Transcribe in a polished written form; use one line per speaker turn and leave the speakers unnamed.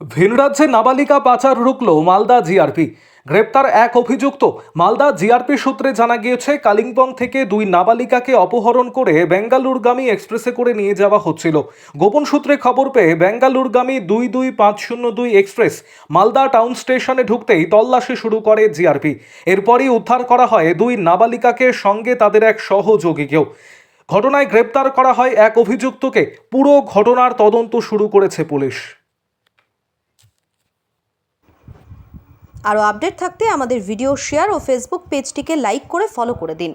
ভিন রাজ্যে নাবালিকা পাচার রুখল মালদা জিআরপি। গ্রেপ্তার এক অভিযুক্ত। মালদা জিআরপি সূত্রে জানা গিয়েছে, কালিম্পং থেকে দুই নাবালিকাকে অপহরণ করে বেঙ্গালুরুগামী এক্সপ্রেসে করে নিয়ে যাওয়া হচ্ছিল। গোপন সূত্রে খবর পেয়ে বেঙ্গালুরুগামী 22502 এক্সপ্রেস মালদা টাউন স্টেশনে ঢুকতেই তল্লাশি শুরু করে জিআরপি। এরপরই উদ্ধার করা হয় দুই নাবালিকাকে, সঙ্গে তাদের এক সহযোগীকেও। ঘটনায় গ্রেপ্তার করা হয় এক অভিযুক্তকে। পুরো ঘটনার তদন্ত শুরু করেছে পুলিশ।
আরও আপডেট থাকতে আমাদের ভিডিও শেয়ার ও ফেসবুক পেজটিকে লাইক করে ফলো করে দিন।